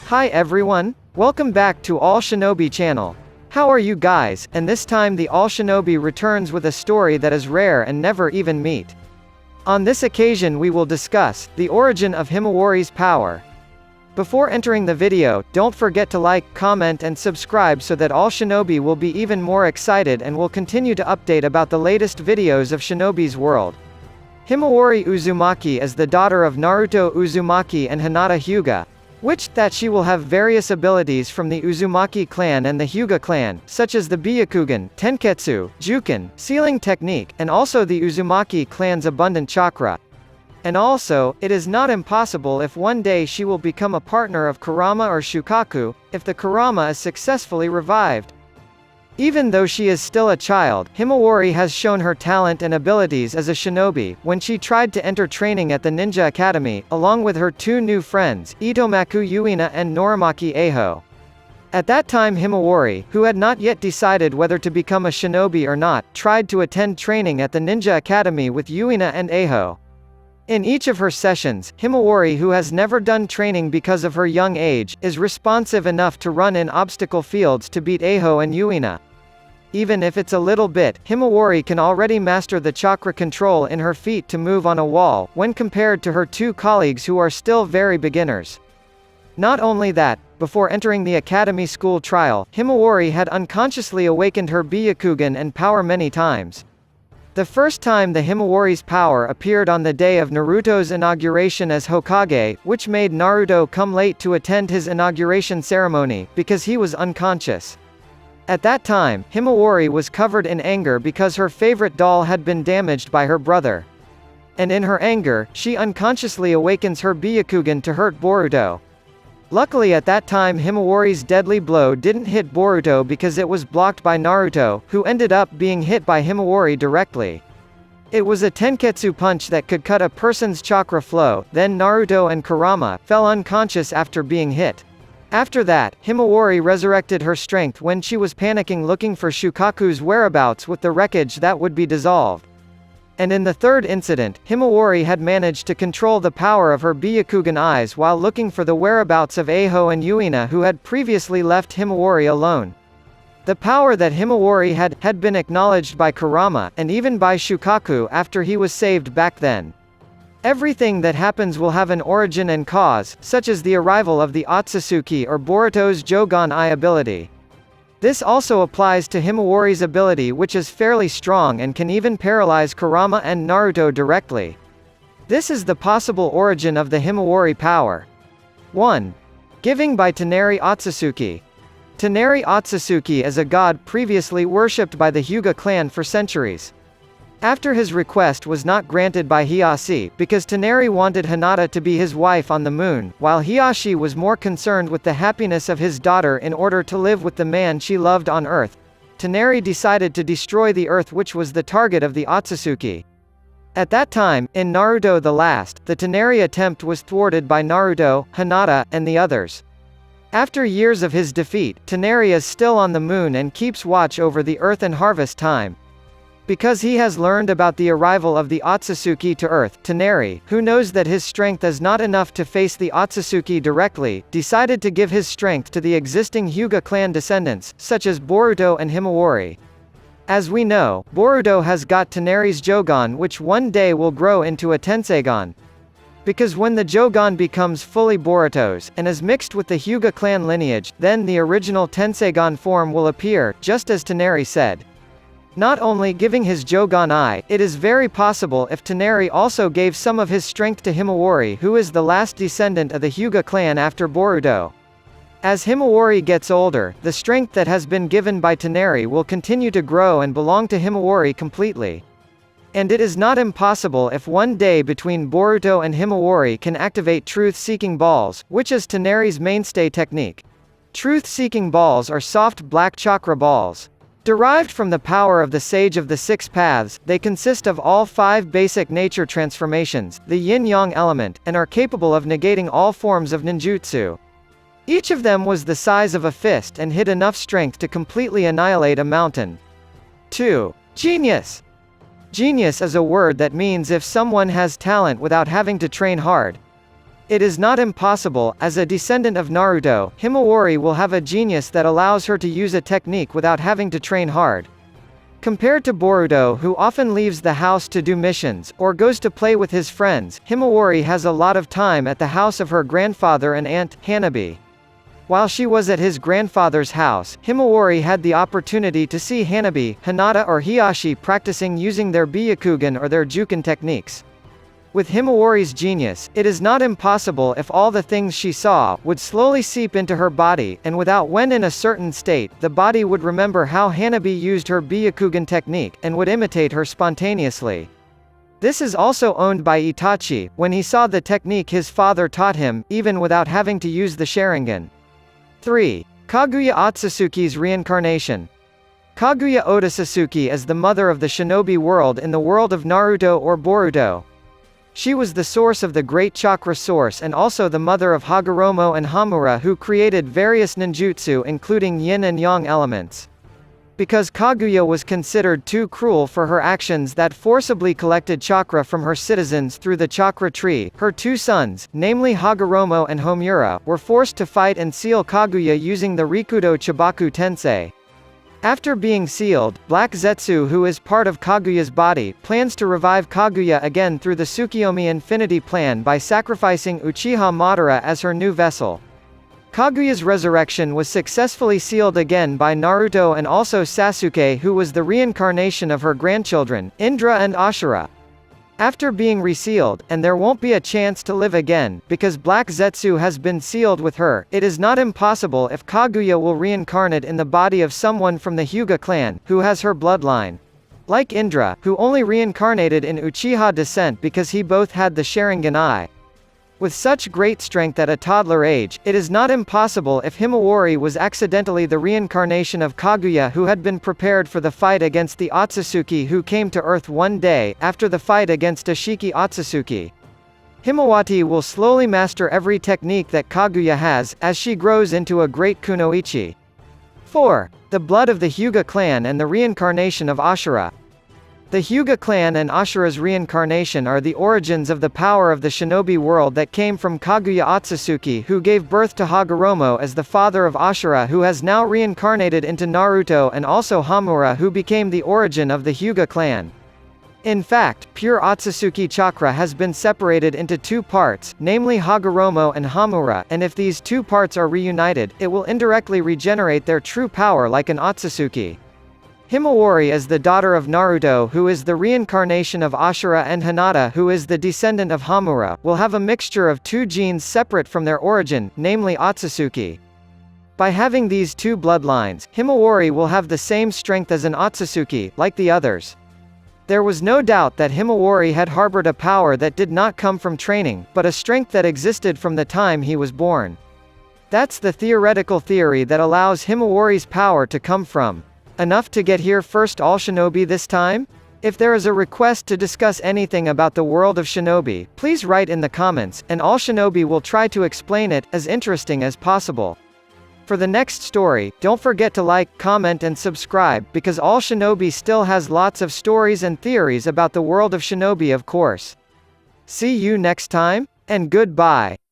Hi everyone, welcome back to All Shinobi channel. How are you guys? And this time the All Shinobi returns with a story that is rare and never even meet. On this occasion we will discuss the origin of Himawari's power. Before entering the video, don't forget to like, comment and subscribe so that All Shinobi will be even more excited and will continue to update about the latest videos of Shinobi's world. Himawari Uzumaki is the daughter of Naruto Uzumaki and Hinata Hyuga, that she will have various abilities from the Uzumaki clan and the Hyuga clan, such as the Byakugan, Tenketsu, Juken, Sealing Technique, and also the Uzumaki clan's abundant chakra. And also, it is not impossible if one day she will become a partner of Kurama or Shukaku, if the Kurama is successfully revived. Even though she is still a child, Himawari has shown her talent and abilities as a shinobi, when she tried to enter training at the Ninja Academy, along with her two new friends, Itomaku Yuina and Norimaki Eiho. At that time Himawari, who had not yet decided whether to become a shinobi or not, tried to attend training at the Ninja Academy with Yuina and Eiho. In each of her sessions, Himawari, who has never done training because of her young age, is responsive enough to run in obstacle fields to beat Eiho and Yuina. Even if it's a little bit, Himawari can already master the chakra control in her feet to move on a wall, when compared to her two colleagues who are still very beginners. Not only that, before entering the academy school trial, Himawari had unconsciously awakened her Byakugan and power many times. The first time the Himawari's power appeared on the day of Naruto's inauguration as Hokage, which made Naruto come late to attend his inauguration ceremony, because he was unconscious. At that time, Himawari was covered in anger because her favorite doll had been damaged by her brother. And in her anger, she unconsciously awakens her Byakugan to hurt Boruto. Luckily at that time Himawari's deadly blow didn't hit Boruto because it was blocked by Naruto, who ended up being hit by Himawari directly. It was a Tenketsu punch that could cut a person's chakra flow. Then Naruto and Kurama fell unconscious after being hit. After that, Himawari resurrected her strength when she was panicking looking for Shukaku's whereabouts with the wreckage that would be dissolved. And in the third incident, Himawari had managed to control the power of her Byakugan eyes while looking for the whereabouts of Eiho and Yuina, who had previously left Himawari alone. The power that Himawari had been acknowledged by Kurama, and even by Shukaku after he was saved back then. Everything that happens will have an origin and cause, such as the arrival of the Otsutsuki or Boruto's Jogan Eye ability. This also applies to Himawari's ability, which is fairly strong and can even paralyze Kurama and Naruto directly. This is the possible origin of the Himawari power. 1. Giving by Toneri Otsutsuki. Toneri Otsutsuki is a god previously worshipped by the Hyuga clan for centuries. After his request was not granted by Hiashi, because Toneri wanted Hinata to be his wife on the moon, while Hiashi was more concerned with the happiness of his daughter in order to live with the man she loved on Earth, Toneri decided to destroy the Earth, which was the target of the Otsutsuki. At that time, in Naruto the Last, the Toneri attempt was thwarted by Naruto, Hinata, and the others. After years of his defeat, Toneri is still on the moon and keeps watch over the Earth and harvest time. Because he has learned about the arrival of the Otsutsuki to Earth, Toneri, who knows that his strength is not enough to face the Otsutsuki directly, decided to give his strength to the existing Hyuga clan descendants, such as Boruto and Himawari. As we know, Boruto has got Toneri's Jogan, which one day will grow into a Tenseigan. Because when the Jogan becomes fully Boruto's, and is mixed with the Hyuga clan lineage, then the original Tenseigan form will appear, just as Toneri said. Not only giving his Jogan Eye, it is very possible if Toneri also gave some of his strength to Himawari, who is the last descendant of the Hyuga clan after Boruto. As Himawari gets older, the strength that has been given by Toneri will continue to grow and belong to Himawari completely. And it is not impossible if one day between Boruto and Himawari can activate Truth-Seeking Balls, which is Toneri's mainstay technique. Truth-Seeking Balls are soft black chakra balls. Derived from the power of the Sage of the Six Paths, they consist of all 5 basic nature transformations, the yin-yang element, and are capable of negating all forms of ninjutsu. Each of them was the size of a fist and hid enough strength to completely annihilate a mountain. 2. Genius. Genius is a word that means if someone has talent without having to train hard. It is not impossible. As a descendant of Naruto, Himawari will have a genius that allows her to use a technique without having to train hard. Compared to Boruto, who often leaves the house to do missions, or goes to play with his friends, Himawari has a lot of time at the house of her grandfather and aunt, Hanabi. While she was at his grandfather's house, Himawari had the opportunity to see Hanabi, Hinata or Hiashi practicing using their Byakugan or their Juken techniques. With Himawari's genius, it is not impossible if all the things she saw would slowly seep into her body, and without when in a certain state, the body would remember how Hanabi used her Byakugan technique, and would imitate her spontaneously. This is also owned by Itachi, when he saw the technique his father taught him, even without having to use the Sharingan. 3. Kaguya Otsutsuki's reincarnation. Kaguya Otsutsuki is the mother of the shinobi world in the world of Naruto or Boruto. She was the source of the great chakra source and also the mother of Hagoromo and Hamura, who created various ninjutsu including yin and yang elements. Because Kaguya was considered too cruel for her actions that forcibly collected chakra from her citizens through the chakra tree, her two sons, namely Hagoromo and Homura, were forced to fight and seal Kaguya using the Rikudo Chibaku Tensei. After being sealed, Black Zetsu, who is part of Kaguya's body, plans to revive Kaguya again through the Tsukiyomi Infinity Plan by sacrificing Uchiha Madara as her new vessel. Kaguya's resurrection was successfully sealed again by Naruto and also Sasuke, who was the reincarnation of her grandchildren, Indra and Ashura. After being resealed, and there won't be a chance to live again, because Black Zetsu has been sealed with her, it is not impossible if Kaguya will reincarnate in the body of someone from the Hyuga clan, who has her bloodline. Like Indra, who only reincarnated in Uchiha descent because he both had the Sharingan eye. With such great strength at a toddler age, it is not impossible if Himawari was accidentally the reincarnation of Kaguya, who had been prepared for the fight against the Otsutsuki who came to Earth one day, after the fight against Ashiki Otsutsuki. Himawati will slowly master every technique that Kaguya has, as she grows into a great kunoichi. 4. The blood of the Hyuga clan and the reincarnation of Ashura. The Hyuga clan and Ashura's reincarnation are the origins of the power of the shinobi world that came from Kaguya Otsutsuki, who gave birth to Hagoromo as the father of Ashura, who has now reincarnated into Naruto, and also Hamura, who became the origin of the Hyuga clan. In fact, pure Otsutsuki chakra has been separated into two parts, namely Hagoromo and Hamura, and if these two parts are reunited, it will indirectly regenerate their true power like an Otsutsuki. Himawari is the daughter of Naruto, who is the reincarnation of Ashura, and Hinata, who is the descendant of Hamura, will have a mixture of two genes separate from their origin, namely Otsutsuki. By having these two bloodlines, Himawari will have the same strength as an Otsutsuki, like the others. There was no doubt that Himawari had harbored a power that did not come from training, but a strength that existed from the time he was born. That's the theoretical theory that allows Himawari's power to come from. Enough to get here first all shinobi this time? If there is a request to discuss anything about the world of shinobi, please write in the comments, and all shinobi will try to explain it, as interesting as possible. For the next story, don't forget to like, comment and subscribe, because all shinobi still has lots of stories and theories about the world of shinobi, of course. See you next time? And goodbye.